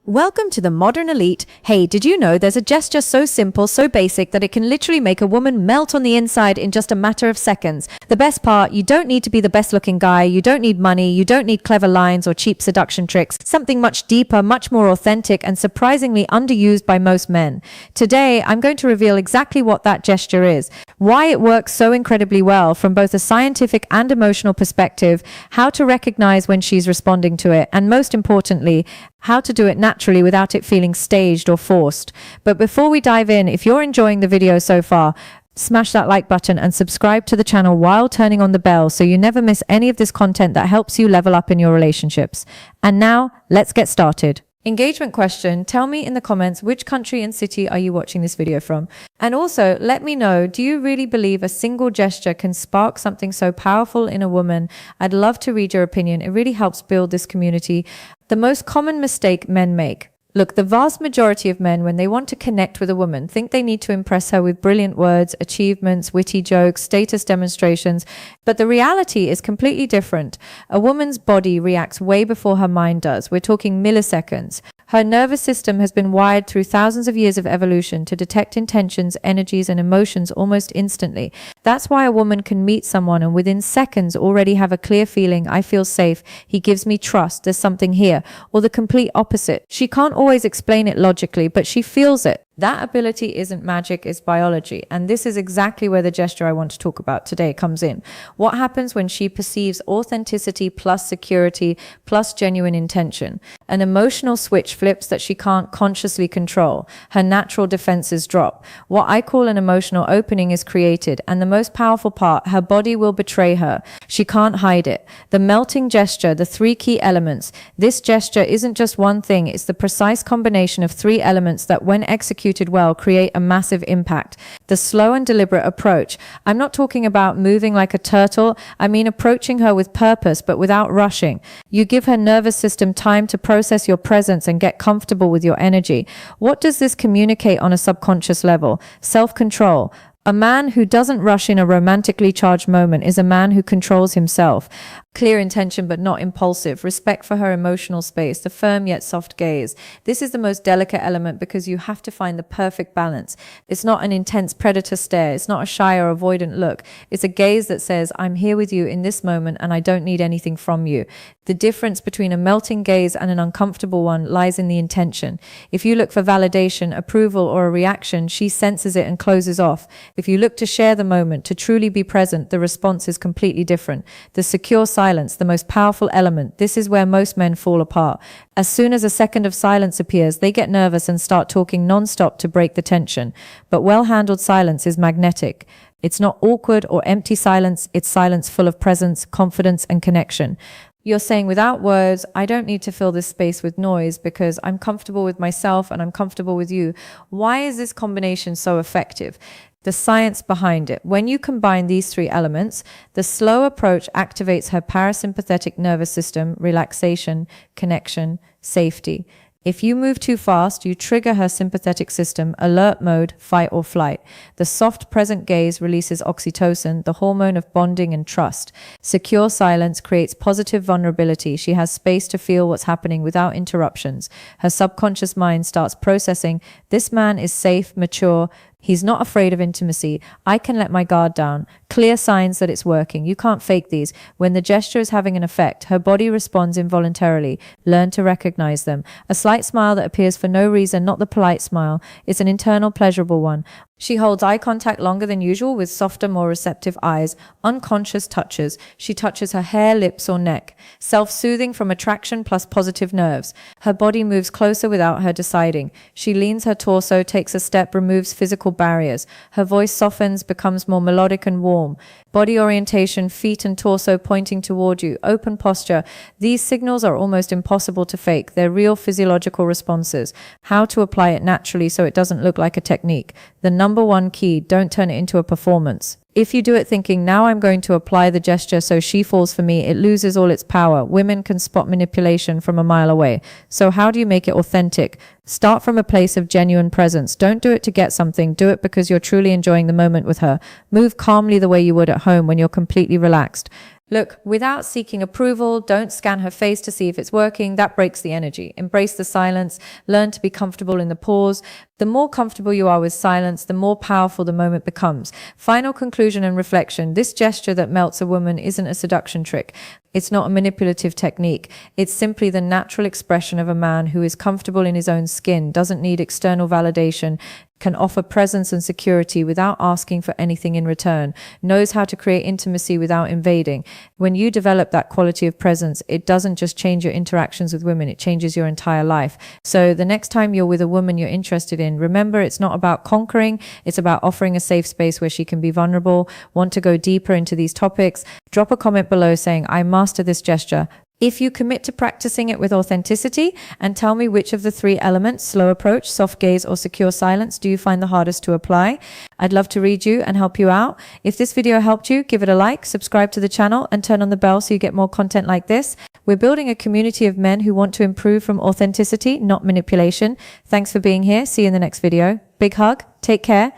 Welcome to the Modern Elite. Hey, did you know there's a gesture so simple, so basic that it can literally make a woman melt on the inside in just a matter of seconds? The best part, you don't need to be the best looking guy, you don't need money, you don't need clever lines or cheap seduction tricks. Something much deeper, much more authentic, and surprisingly underused by most men. Today, I'm going to reveal exactly what that gesture is, why it works so incredibly well from both a scientific and emotional perspective, how to recognize when she's responding to it, and most importantly, how to do it naturally without it feeling staged or forced. But before we dive in, if you're enjoying the video so far, smash that like button and subscribe to the channel while turning on the bell so you never miss any of this content that helps you level up in your relationships. And now, let's get started. Engagement question, tell me in the comments which country and city are you watching this video from? And also, let me know, do you really believe a single gesture can spark something so powerful in a woman? I'd love to read your opinion. It really helps build this community. The most common mistake men make. Look, the vast majority of men, when they want to connect with a woman, think they need to impress her with brilliant words, achievements, witty jokes, status demonstrations. But the reality is completely different. A woman's body reacts way before her mind does. We're talking milliseconds. Her nervous system has been wired through thousands of years of evolution to detect intentions, energies, and emotions almost instantly. That's why a woman can meet someone and within seconds already have a clear feeling, I feel safe, he gives me trust, there's something here. Or the complete opposite. She can't always explain it logically, but she feels it. That ability isn't magic, it's biology. And this is exactly where the gesture I want to talk about today comes in. What happens when she perceives authenticity plus security plus genuine intention? An emotional switch flips that she can't consciously control. Her natural defenses drop. What I call an emotional opening is created. And the most powerful part, her body will betray her. She can't hide it. The melting gesture, the three key elements. This gesture isn't just one thing, it's the precise combination of three elements that when executed well create a massive impact. The slow and deliberate approach. I'm not talking about moving like a turtle. I mean approaching her with purpose but without rushing. You give her nervous system time to process your presence and get comfortable with your energy. What does this communicate on a subconscious level? Self-control. A man who doesn't rush in a romantically charged moment is a man who controls himself. Clear intention but not impulsive. Respect for her emotional space. The firm yet soft gaze. This is the most delicate element because you have to find the perfect balance. It's not an intense predator stare. It's not a shy or avoidant look. It's a gaze that says, I'm here with you in this moment and I don't need anything from you. The difference between a melting gaze and an uncomfortable one lies in the intention. If you look for validation, approval, or a reaction, she senses it and closes off. If you look to share the moment, to truly be present, the response is completely different. The secure silence, the most powerful element, this is where most men fall apart. As soon as a second of silence appears, they get nervous and start talking non-stop to break the tension. But well-handled silence is magnetic. It's not awkward or empty silence, it's silence full of presence, confidence, and connection. You're saying without words, I don't need to fill this space with noise because I'm comfortable with myself and I'm comfortable with you. Why is this combination so effective? The science behind it. When you combine these three elements, the slow approach activates her parasympathetic nervous system, relaxation, connection, safety. If you move too fast, you trigger her sympathetic system, alert mode, fight or flight. The soft present gaze releases oxytocin, the hormone of bonding and trust. Secure silence creates positive vulnerability. She has space to feel what's happening without interruptions. Her subconscious mind starts processing, this man is safe, mature, he's not afraid of intimacy. I can let my guard down. Clear signs that it's working. You can't fake these. When the gesture is having an effect, her body responds involuntarily. Learn to recognize them. A slight smile that appears for no reason, not the polite smile. It's an internal, pleasurable one. She holds eye contact longer than usual with softer, more receptive eyes. Unconscious touches. She touches her hair, lips, or neck. Self-soothing from attraction plus positive nerves. Her body moves closer without her deciding. She leans her torso, takes a step, removes physical barriers. Her voice softens, becomes more melodic and warm. Body orientation, feet and torso pointing toward you. Open posture. These signals are almost impossible to fake. They're real physiological responses. How to apply it naturally so it doesn't look like a technique. The number one key, don't turn it into a performance. If you do it thinking, now I'm going to apply the gesture so she falls for me, it loses all its power. Women can spot manipulation from a mile away. So how do you make it authentic? Start from a place of genuine presence. Don't do it to get something. Do it because you're truly enjoying the moment with her. Move calmly the way you would at home when you're completely relaxed. Look, without seeking approval, don't scan her face to see if it's working. That breaks the energy. Embrace the silence. Learn to be comfortable in the pause. The more comfortable you are with silence, the more powerful the moment becomes. Final conclusion and reflection. This gesture that melts a woman isn't a seduction trick. It's not a manipulative technique. It's simply the natural expression of a man who is comfortable in his own skin, doesn't need external validation, can offer presence and security without asking for anything in return, knows how to create intimacy without invading. When you develop that quality of presence, it doesn't just change your interactions with women, it changes your entire life. So the next time you're with a woman you're interested in, remember it's not about conquering, it's about offering a safe space where she can be vulnerable. Want to go deeper into these topics? Drop a comment below saying, I master this gesture. If you commit to practicing it with authenticity, and tell me which of the 3 elements, slow approach, soft gaze, or secure silence, do you find the hardest to apply? I'd love to read you and help you out. If this video helped you, give it a like, subscribe to the channel, and turn on the bell so you get more content like this. We're building a community of men who want to improve from authenticity, not manipulation. Thanks for being here. See you in the next video. Big hug. Take care.